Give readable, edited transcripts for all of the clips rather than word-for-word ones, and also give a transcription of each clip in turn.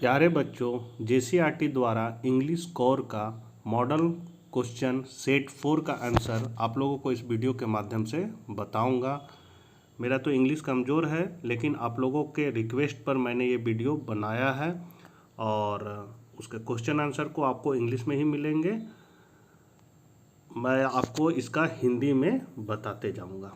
प्यारे बच्चों, जेसीईआरटी द्वारा इंग्लिश कोर का मॉडल क्वेश्चन सेट 4 का आंसर आप लोगों को इस वीडियो के माध्यम से बताऊंगा। मेरा तो इंग्लिश कमज़ोर है, लेकिन आप लोगों के रिक्वेस्ट पर मैंने ये वीडियो बनाया है और उसके क्वेश्चन आंसर को आपको इंग्लिश में ही मिलेंगे। मैं आपको इसका हिंदी में बताते जाऊंगा।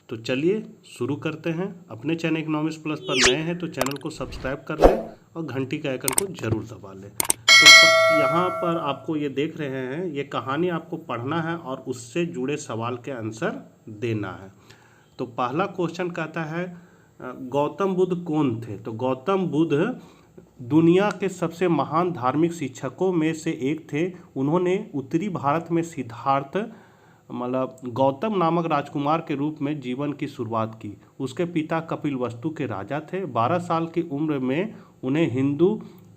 तो चलिए शुरू करते हैं। अपने चैनल इकोनॉमिक्स प्लस पर नए हैं तो चैनल को सब्सक्राइब कर लें और घंटी के आइकन को ज़रूर दबा लें। तो यहाँ पर आपको ये देख रहे हैं, ये कहानी आपको पढ़ना है और उससे जुड़े सवाल के आंसर देना है। तो पहला क्वेश्चन कहता है गौतम बुद्ध कौन थे? तो गौतम बुद्ध दुनिया के सबसे महान धार्मिक शिक्षकों में से एक थे। उन्होंने उत्तरी भारत में सिद्धार्थ गौतम नामक राजकुमार के रूप में जीवन की शुरुआत की। उसके पिता कपिलवस्तु के राजा थे। 12 साल की उम्र में उन्हें हिंदू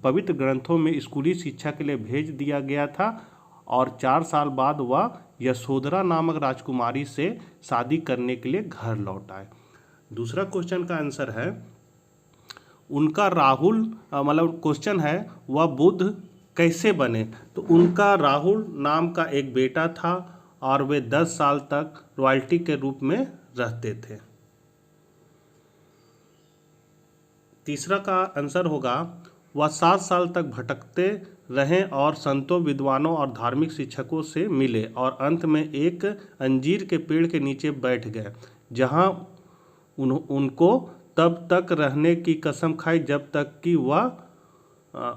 पवित्र ग्रंथों में स्कूली शिक्षा के लिए भेज दिया गया था और 4 साल बाद वह यशोधरा नामक राजकुमारी से शादी करने के लिए घर लौट आए। दूसरा क्वेश्चन का आंसर है उनका राहुल क्वेश्चन है वह बुद्ध कैसे बने? तो उनका राहुल नाम का एक बेटा था और वे 10 साल तक रॉयल्टी के रूप में रहते थे। तीसरा का आंसर होगा वह 7 साल तक भटकते रहे और संतों, विद्वानों और धार्मिक शिक्षकों से मिले और अंत में एक अंजीर के पेड़ के नीचे बैठ गए, जहां उनको तब तक रहने की कसम खाई जब तक कि वह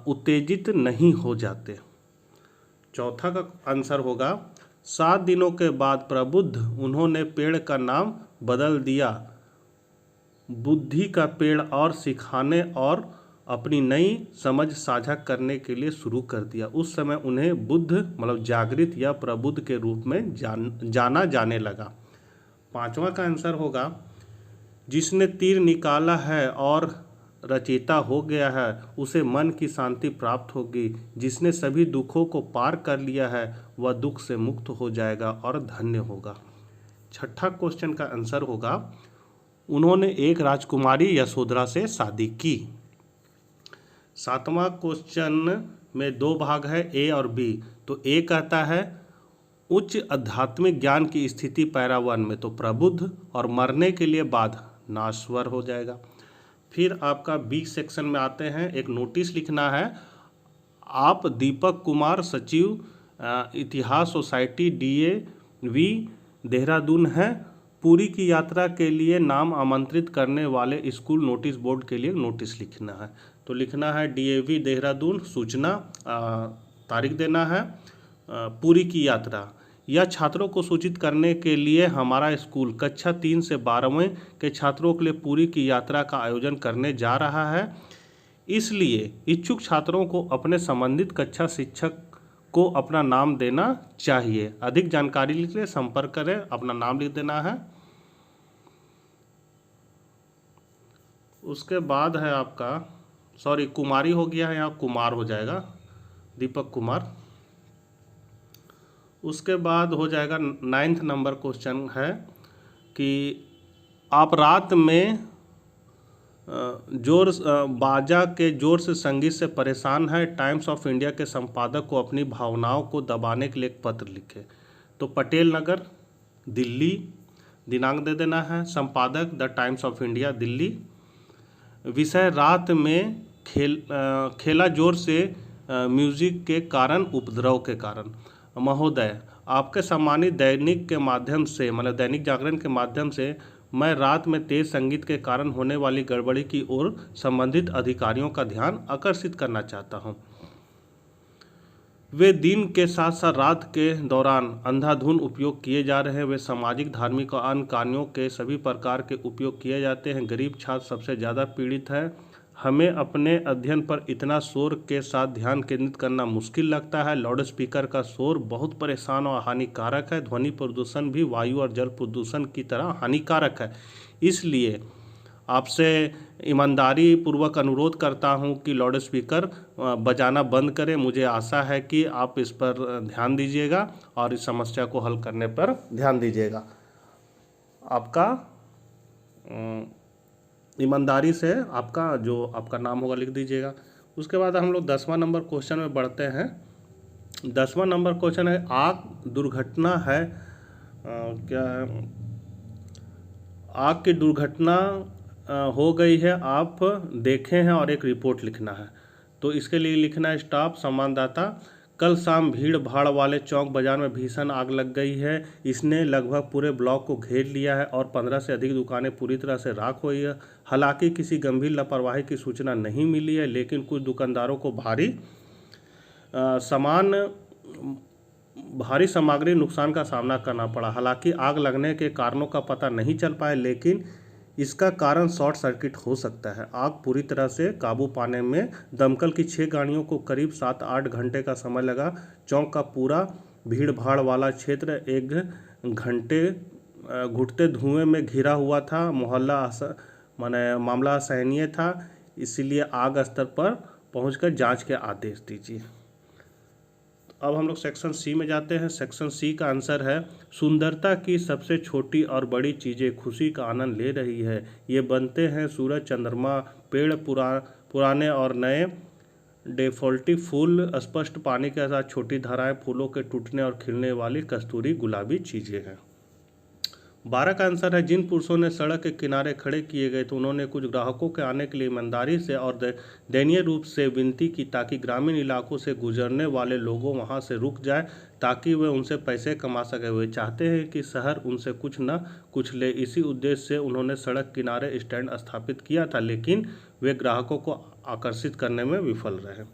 उत्तेजित नहीं हो जाते। चौथा का आंसर होगा 7 दिनों के बाद प्रबुद्ध उन्होंने पेड़ का नाम बदल दिया बुद्धि का पेड़ और सिखाने और अपनी नई समझ साझा करने के लिए शुरू कर दिया। उस समय उन्हें बुद्ध जागृत या प्रबुद्ध के रूप में जाना जाने लगा। पांचवा का आंसर होगा जिसने तीर निकाला है और रचेता हो गया है उसे मन की शांति प्राप्त होगी। जिसने सभी दुखों को पार कर लिया है वह दुख से मुक्त हो जाएगा और धन्य होगा। छठा क्वेश्चन का आंसर होगा उन्होंने एक राजकुमारी यशोधरा से शादी की। सातवां क्वेश्चन में 2 भाग है, ए और बी। तो ए कहता है उच्च आध्यात्मिक ज्ञान की स्थिति पैरा 1 में तो प्रबुद्ध और मरने के लिए बाद नाश्वर हो जाएगा। फिर आपका बी सेक्शन में आते हैं, एक नोटिस लिखना है। आप दीपक कुमार, सचिव इतिहास सोसाइटी DAV देहरादून हैं। पूरी की यात्रा के लिए नाम आमंत्रित करने वाले स्कूल नोटिस बोर्ड के लिए नोटिस लिखना है। तो लिखना है DAV देहरादून, सूचना तारीख देना है। पूरी की यात्रा यह छात्रों को सूचित करने के लिए हमारा स्कूल कक्षा 3 से 12वें के छात्रों के लिए पूरी की यात्रा का आयोजन करने जा रहा है। इसलिए इच्छुक छात्रों को अपने संबंधित कक्षा शिक्षक को अपना नाम देना चाहिए। अधिक जानकारी के लिए संपर्क करें। अपना नाम लिख देना है। उसके बाद है आपका कुमारी हो गया है, यहाँ कुमार हो जाएगा, दीपक कुमार। उसके बाद हो जाएगा 9th नंबर क्वेश्चन है कि आप रात में बाजा के जोर से संगीत से परेशान है। टाइम्स ऑफ इंडिया के संपादक को अपनी भावनाओं को दबाने के लिए एक पत्र लिखे। तो पटेल नगर, दिल्ली, दिनांक दे देना है। संपादक the times of India, Delhi. विषय रात में खेला जोर से म्यूजिक के कारण, उपद्रव के कारण। महोदय, आपके सम्मानित दैनिक के माध्यम से दैनिक जागरण के माध्यम से मैं रात में तेज संगीत के कारण होने वाली गड़बड़ी की ओर संबंधित अधिकारियों का ध्यान आकर्षित करना चाहता हूं। वे दिन के साथ साथ रात के दौरान अंधाधुंध उपयोग किए जा रहे हैं। वे सामाजिक, धार्मिक और अन्य कार्यों के सभी प्रकार के उपयोग किए जाते हैं। गरीब छात्र सबसे ज़्यादा पीड़ित है। हमें अपने अध्ययन पर इतना शोर के साथ ध्यान केंद्रित करना मुश्किल लगता है। लाउड स्पीकर का शोर बहुत परेशान और हानिकारक है। ध्वनि प्रदूषण भी वायु और जल प्रदूषण की तरह हानिकारक है। इसलिए आपसे ईमानदारी पूर्वक अनुरोध करता हूं कि लाउड स्पीकर बजाना बंद करें। मुझे आशा है कि आप इस पर ध्यान दीजिएगा और इस समस्या को हल करने पर ध्यान दीजिएगा। आपका ईमानदारी से आपका नाम होगा लिख दीजिएगा। उसके बाद हम लोग 10वां नंबर क्वेश्चन में बढ़ते हैं। 10वां नंबर क्वेश्चन है आग दुर्घटना है क्या है, आग की दुर्घटना हो गई है, आप देखे हैं और एक रिपोर्ट लिखना है। तो इसके लिए लिखना है स्टाफ संवाददाता, कल शाम भीड़ भाड़ वाले चौक बाजार में भीषण आग लग गई है। इसने लगभग पूरे ब्लॉक को घेर लिया है और 15 से अधिक दुकानें पूरी तरह से राख हुई है। हालांकि किसी गंभीर लापरवाही की सूचना नहीं मिली है, लेकिन कुछ दुकानदारों को भारी सामग्री नुकसान का सामना करना पड़ा। हालांकि आग लगने के कारणों का पता नहीं चल पाया, लेकिन इसका कारण शॉर्ट सर्किट हो सकता है। आग पूरी तरह से काबू पाने में दमकल की 6 गाड़ियों को करीब 7-8 घंटे का समय लगा। चौक का पूरा भीड़ भाड़ वाला क्षेत्र 1 घंटे घुटते धुएं में घिरा हुआ था। मामला असहनीय था, इसलिए आग स्तर पर पहुंचकर जांच के आदेश दीजिए। अब हम लोग सेक्शन सी में जाते हैं। सेक्शन सी का आंसर है सुंदरता की सबसे छोटी और बड़ी चीज़ें खुशी का आनंद ले रही है। ये बनते हैं सूरज, चंद्रमा, पेड़, पुराने और नए, डेफोल्टी फूल, स्पष्ट पानी के साथ छोटी धाराएं, फूलों के टूटने और खिलने वाली कस्तूरी गुलाबी चीज़ें हैं। 12 का आंसर है जिन पुरुषों ने सड़क के किनारे खड़े किए गए तो उन्होंने कुछ ग्राहकों के आने के लिए ईमानदारी से और दयनीय रूप से विनती की ताकि ग्रामीण इलाकों से गुजरने वाले लोगों वहां से रुक जाए ताकि वे उनसे पैसे कमा सके। वे चाहते हैं कि शहर उनसे कुछ न कुछ ले। इसी उद्देश्य से उन्होंने सड़क किनारे स्टैंड स्थापित किया था, लेकिन वे ग्राहकों को आकर्षित करने में विफल रहे।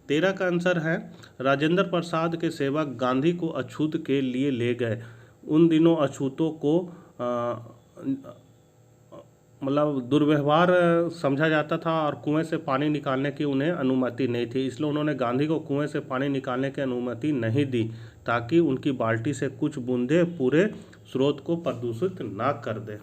13 का आंसर है राजेंद्र प्रसाद के सेवक गांधी को अछूत के लिए ले गए। उन दिनों अछूतों को मतलब दुर्व्यवहार समझा जाता था और कुएं से पानी निकालने की उन्हें अनुमति नहीं थी, इसलिए उन्होंने गांधी को कुएं से पानी निकालने की अनुमति नहीं दी ताकि उनकी बाल्टी से कुछ बूंदें पूरे स्रोत को प्रदूषित ना कर दे।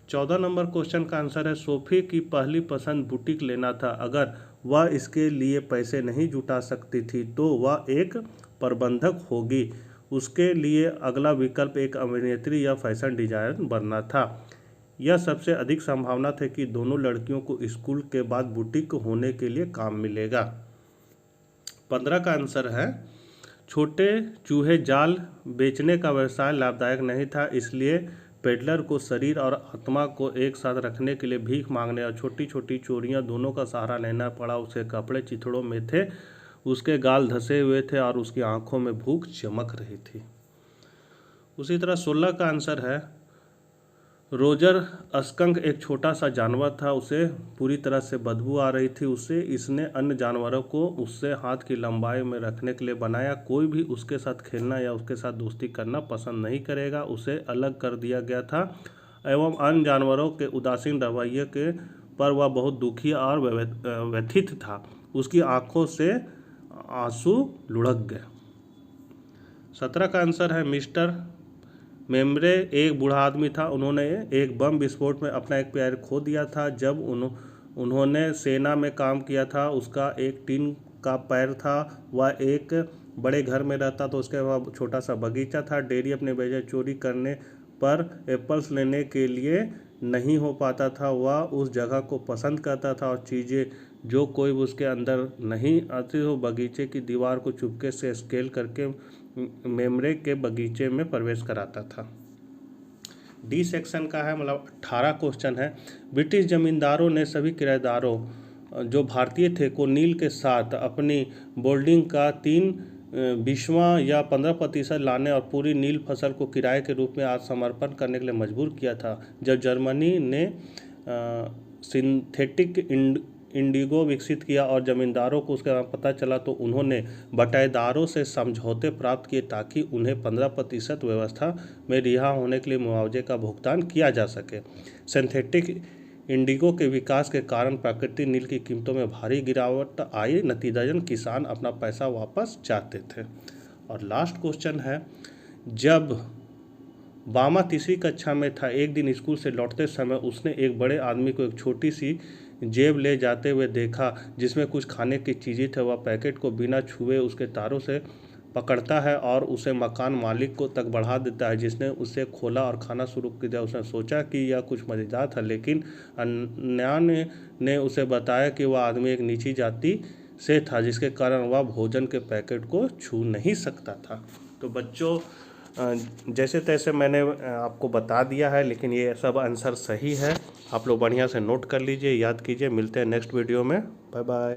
14 नंबर क्वेश्चन का आंसर है सोफी की पहली पसंद बुटीक लेना था। अगर वह इसके लिए पैसे नहीं जुटा सकती थी तो वह एक प्रबंधक होगी। उसके लिए अगला विकल्प एक अभिनेत्री या फैशन डिजाइनर बनना था। यह सबसे अधिक संभावना थी कि दोनों लड़कियों को स्कूल के बाद बुटीक होने के लिए काम मिलेगा। 15 का आंसर है छोटे चूहे जाल बेचने का व्यवसाय लाभदायक नहीं था, इसलिए पेडलर को शरीर और आत्मा को एक साथ रखने के लिए भीख मांगने और छोटी छोटी चोरियां दोनों का सहारा लेना पड़ा। उसके कपड़े चिथड़ों में थे, उसके गाल धसे हुए थे और उसकी आंखों में भूख चमक रही थी। उसी तरह 16 का आंसर है रोजर स्कंक एक छोटा सा जानवर था, उसे पूरी तरह से बदबू आ रही थी। इसने अन्य जानवरों को उससे हाथ की लंबाई में रखने के लिए बनाया। कोई भी उसके साथ खेलना या उसके साथ दोस्ती करना पसंद नहीं करेगा। उसे अलग कर दिया गया था एवं अन्य जानवरों के उदासीन रवैये के पर वह बहुत दुखी और व्यथित था। उसकी आंखों से आंसू लुढ़क गए। 17 का आंसर है मिस्टर मेम्ब्रे एक बूढ़ा आदमी था। उन्होंने एक बम विस्फोट में अपना एक पैर खो दिया था। जब उन्होंने सेना में काम किया था, उसका एक टीन का पैर था। वह एक बड़े घर में रहता तो उसके वह छोटा सा बगीचा था। डेयरी अपने बेटे चोरी करने पर एप्पल्स लेने के लिए नहीं हो पाता था। वह उस जगह को पसंद करता था और चीज़ें जो कोई उसके अंदर नहीं आती हो बगीचे की दीवार को चुपके से स्केल करके मेमरे के बगीचे में प्रवेश कराता था। डी सेक्शन का है मतलब 18 क्वेश्चन है। ब्रिटिश जमींदारों ने सभी किराएदारों जो भारतीय थे को नील के साथ अपनी बोल्डिंग का 3/20 या 15% लाने और पूरी नील फसल को किराए के रूप में आत्मसमर्पण करने के लिए मजबूर किया था। जब जर्मनी ने सिंथेटिक इंडिगो विकसित किया और जमींदारों को उसका पता चला तो उन्होंने बटाईदारों से समझौते प्राप्त किए ताकि उन्हें 15% व्यवस्था में रिहा होने के लिए मुआवजे का भुगतान किया जा सके। सिंथेटिक इंडिगो के विकास के कारण प्राकृतिक नील की कीमतों में भारी गिरावट आई। नतीजतन किसान अपना पैसा वापस चाहते थे। और लास्ट क्वेश्चन है जब बामा 3री कक्षा में था, एक दिन स्कूल से लौटते समय उसने एक बड़े आदमी को एक छोटी सी जेब ले जाते हुए देखा जिसमें कुछ खाने की चीज़ें थे। वह पैकेट को बिना छुए उसके तारों से पकड़ता है और उसे मकान मालिक को तक बढ़ा देता है, जिसने उसे खोला और खाना शुरू किया। उसने सोचा कि यह कुछ मज़ेदार था, लेकिन अन्यान ने उसे बताया कि वह आदमी एक नीची जाति से था, जिसके कारण वह भोजन के पैकेट को छू नहीं सकता था। तो बच्चों, जैसे तैसे मैंने आपको बता दिया है, लेकिन ये सब आंसर सही है। आप लोग बढ़िया से नोट कर लीजिए, याद कीजिए। मिलते हैं नेक्स्ट वीडियो में। Bye bye.